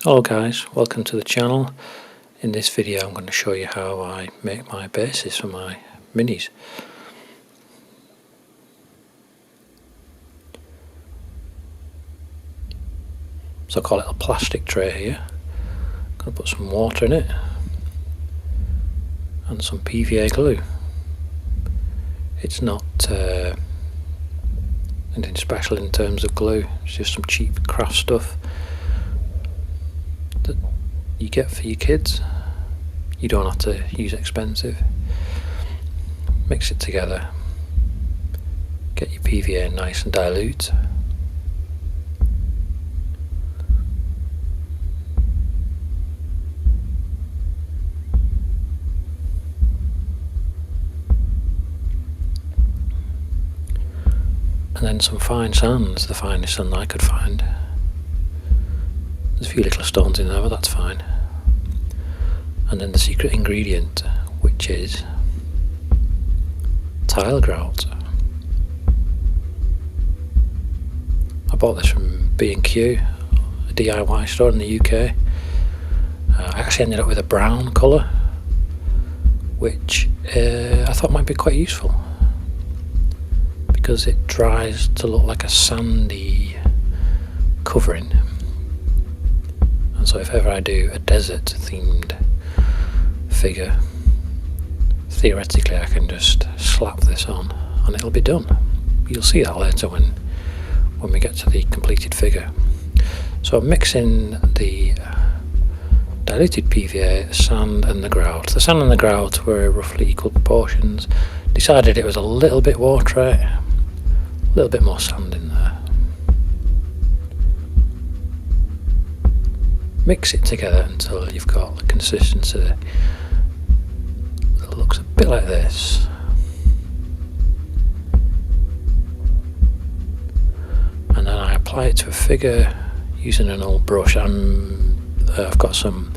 Hello guys, welcome to the channel. In this video I'm going to show you how I make my bases for my minis. So I call it a plastic tray here. I'm going to put some water in it and some PVA glue. It's not anything special in terms of glue, it's just some cheap craft stuff that you get for your kids. You don't have to use expensive. Mix it together, get your PVA nice and dilute. And then some fine sands, the finest sand I could find. There's a few little stones in there, but that's fine. And then the secret ingredient, which is tile grout. I bought this from B&Q, a DIY store in the UK. I actually ended up with a brown colour, which I thought might be quite useful, because it dries to look like a sandy covering. And so if ever I do a desert themed figure, theoretically I can just slap this on and it'll be done. You'll see that later when we get to the completed figure. So I'm mixing the diluted PVA, sand and the grout. The sand and the grout were roughly equal proportions. Decided it was a little bit watery, a little bit more sand in there. Mix it together until you've got the consistency that looks a bit like this. And then I apply it to a figure using an old brush. I've got some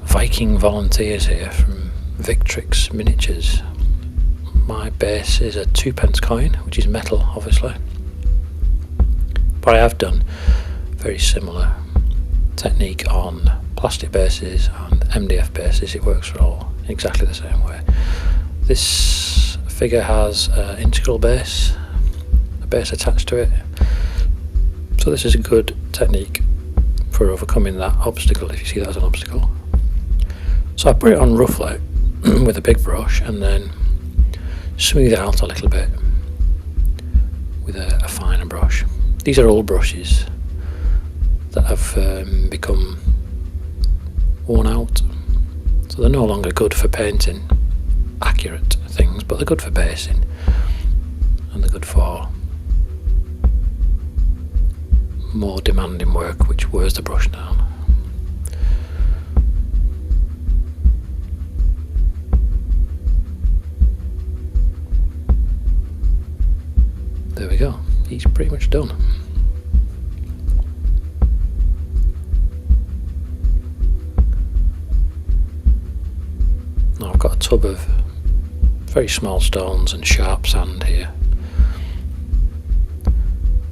Viking volunteers here from Victrix Miniatures. My base is a 2p coin, which is metal obviously, but I have done very similar technique on plastic bases and MDF bases. It works for all exactly the same way. This figure has an integral base, a base attached to it, so this is a good technique for overcoming that obstacle, if you see that as an obstacle. So I put it on roughly with a big brush and then smooth it out a little bit with a finer brush. These are old brushes that have become worn out, so they're no longer good for painting accurate things, but they're good for basing and they're good for more demanding work which wears the brush down. There we go, he's pretty much done. Now I've got a tub of very small stones and sharp sand here.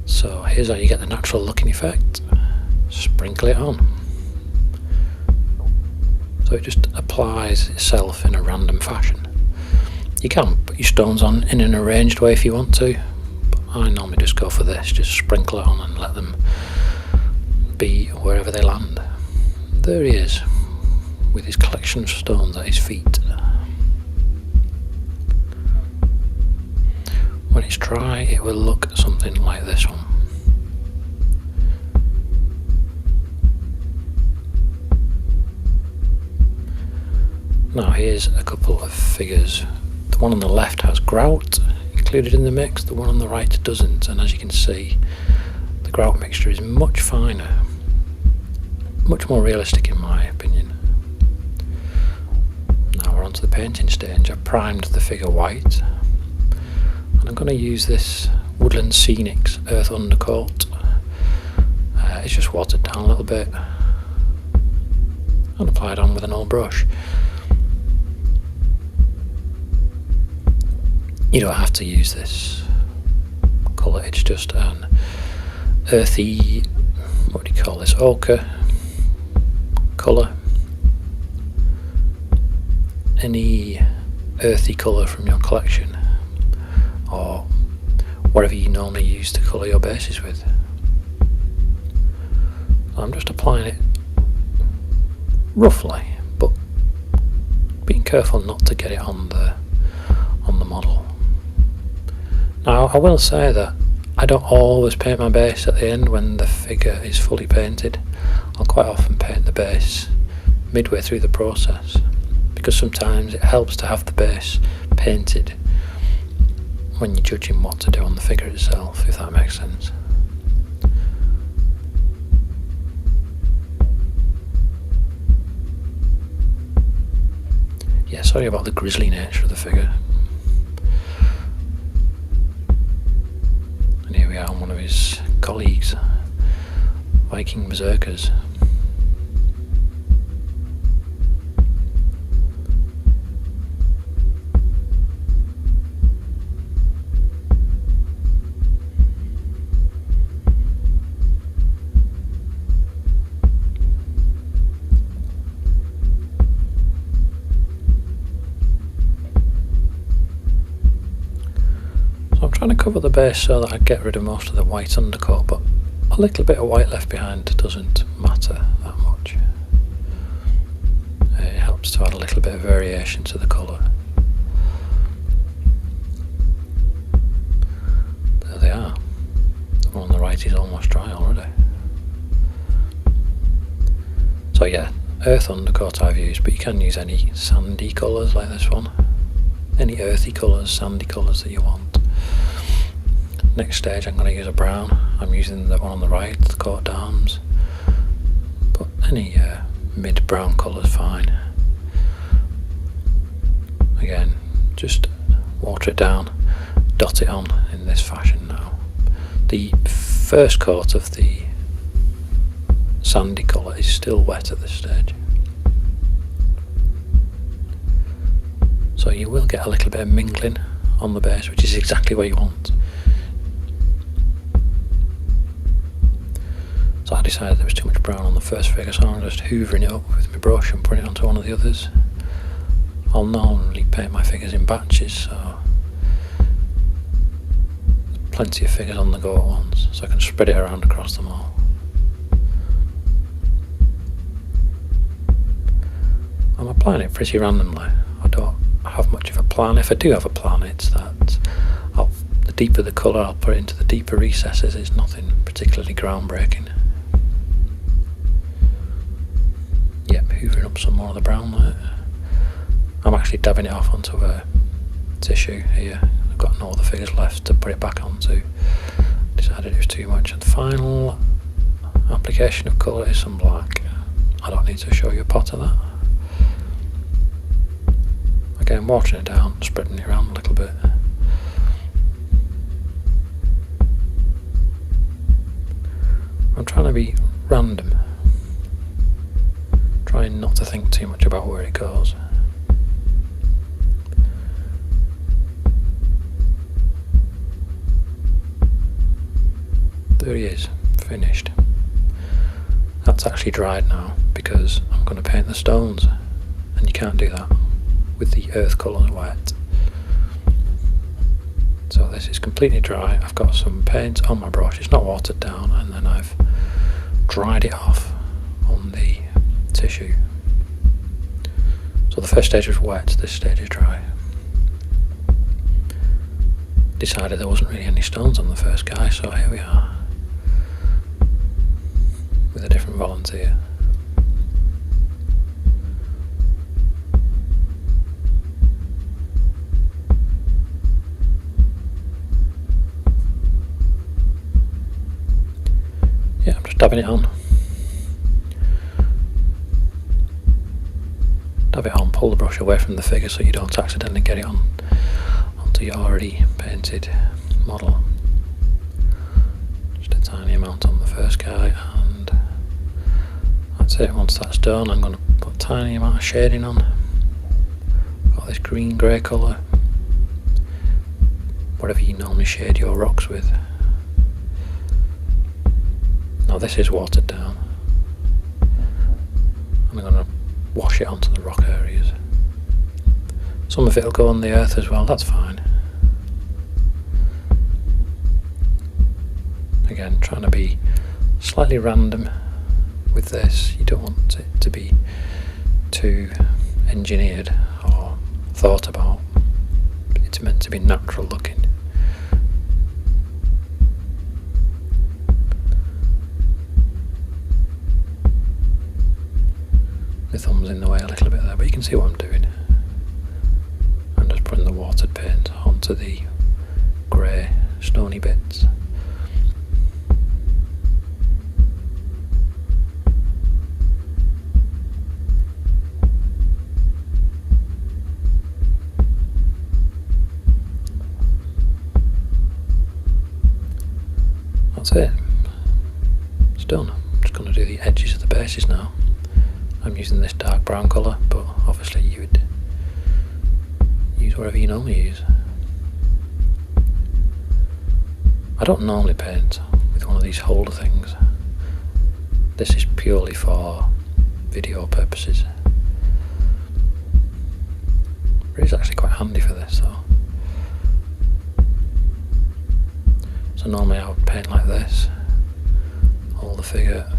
So here's how you get the natural looking effect. Sprinkle it on. So it just applies itself in a random fashion. You can put your stones on in an arranged way if you want to, but I normally just go for this, just sprinkle it on and let them be wherever they land. There he is, with his collection of stones at his feet. When it's dry, it will look something like this one. Now here's a couple of figures. The one on the left has grout included in the mix, the one on the right doesn't, and as you can see, the grout mixture is much finer, much more realistic in my opinion. Now we're on to the painting stage. I primed the figure white, and I'm going to use this Woodland Scenics Earth Undercoat. It's just watered down a little bit and applied on with an old brush. You don't have to use this colour, it's just an earthy, what do you call this, ochre, colour, any earthy colour from your collection, or whatever you normally use to colour your bases with. I'm just applying it roughly, but being careful not to get it on the model. Now I will say that I don't always paint my base at the end when the figure is fully painted. I'll quite often paint the base midway through the process, because sometimes it helps to have the base painted when you're judging what to do on the figure itself, if that makes sense. Yeah, sorry about the grisly nature of the figure. And here we are on one of his colleagues, Viking berserkers. I'm trying to cover the base so that I get rid of most of the white undercoat, but a little bit of white left behind doesn't matter that much. It helps to add a little bit of variation to the colour. There they are. The one on the right is almost dry already. So yeah, earth undercoat I've used, but you can use any sandy colours like this one. Any earthy colours, sandy colours that you want. Next stage I'm going to use a brown. I'm using the one on the right, the coat arms, but any mid-brown colour is fine. Again, just water it down, dot it on in this fashion now. The first coat of the sandy colour is still wet at this stage, so you will get a little bit of mingling on the base, which is exactly what you want. So I decided there was too much brown on the first figure, so I'm just hoovering it up with my brush and putting it onto one of the others. I'll normally paint my figures in batches, so plenty of figures on the go at once, so I can spread it around across them all. I'm applying it pretty randomly. I don't have much of a plan. If I do have a plan, it's that the deeper the colour, I'll put it into the deeper recesses. It's nothing particularly groundbreaking. Yep, hoovering up some more of the brown there. I'm actually dabbing it off onto a tissue here. I've got no other figures left to put it back onto. Decided it was too much. And the final application of colour is some black. I don't need to show you a pot of that. Again, watering it down, spreading it around a little bit. I'm trying to be random, trying not to think too much about where it goes. There he is, finished. That's actually dried now because I'm going to paint the stones, and you can't do that with the earth colours wet. So this is completely dry. I've got some paint on my brush, it's not watered down, and then I've dried it off on the tissue. So the first stage was wet, this stage is dry. Decided there wasn't really any stones on the first guy, so here we are with a different volunteer. Yeah, I'm just dabbing it on. Dab it on, pull the brush away from the figure so you don't accidentally get it onto your already painted model. Just a tiny amount on the first guy, and that's it. Once that's done, I'm going to put a tiny amount of shading on. Got this green grey colour, whatever you normally shade your rocks with. Now this is watered down. and I'm going to wash it onto the rock areas. Some of it will go on the earth as well, that's fine. Again, trying to be slightly random with this. You don't want it to be too engineered or thought about. It's meant to be natural looking. My thumb's in the way a little bit there, but you can see what I'm doing. I'm just putting the watered paint onto the grey stony bits. That's it. It's done. I'm just going to do the edges of the bases now. I'm using this dark brown colour, but obviously you would use whatever you normally use. I don't normally paint with one of these holder things. This is purely for video purposes. It is actually quite handy for this though. So normally I would paint like this, hold the figure,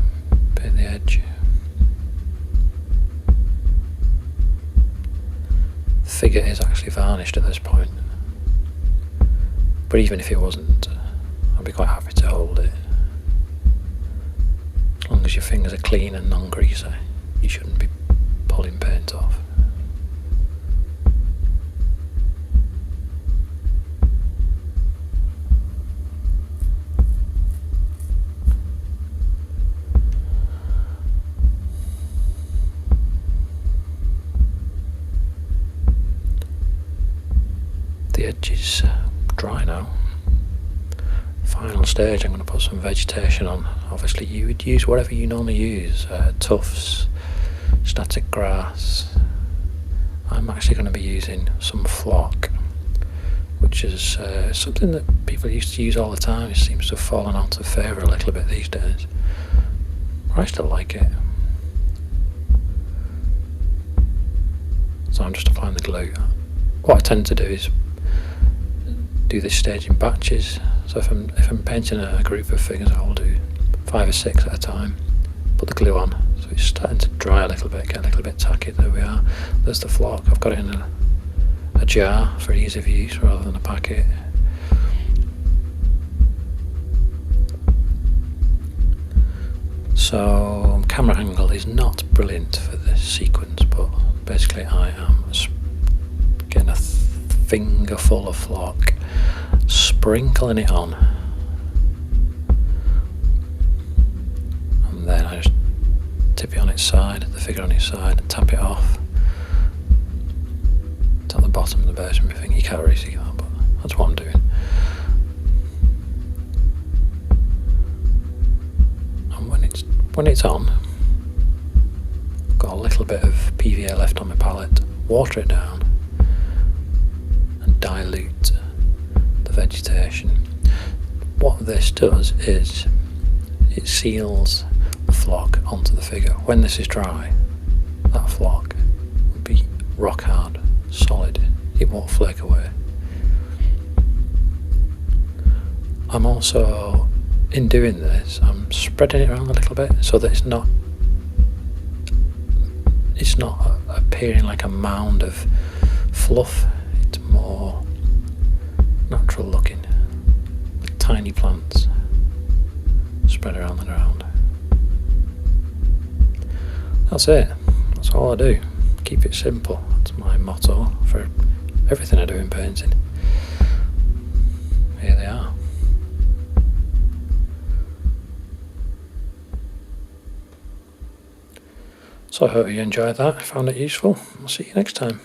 paint the edge. The figure is actually varnished at this point, but even if it wasn't, I'd be quite happy to hold it. As long as your fingers are clean and non-greasy, you shouldn't be pulling paint off. The edge is dry now. Final stage, I'm going to put some vegetation on. Obviously you would use whatever you normally use, tufts, static grass. I'm actually going to be using some flock, which is something that people used to use all the time. It seems to have fallen out of favour a little bit these days. I still like it. So I'm just applying the glue. What I tend to do is do this stage in batches. So if I'm painting a group of figures, I'll do 5 or 6 at a time. Put the glue on, so it's starting to dry a little bit, get a little bit tacky. There we are. There's the flock. I've got it in a jar for ease of use rather than a packet. So camera angle is not brilliant for this sequence, but basically I am getting a finger full of flock, sprinkling it on, and then I just tip it on its side, the figure on its side, and tap it off. It's at the bottom of the base of my finger. You can't really see that, but that's what I'm doing. And when it's on, I've got a little bit of PVA left on my palette, water it down and dilute the vegetation. What this does is it seals the flock onto the figure. When this is dry, that flock will be rock hard, solid. It won't flake away. I'm also, in doing this, I'm spreading it around a little bit so that it's not appearing like a mound of fluff. It's more natural looking, with tiny plants spread around the ground. That's it. That's all I do. Keep it simple. That's my motto for everything I do in painting. Here they are. So I hope you enjoyed that, found it useful. I'll see you next time.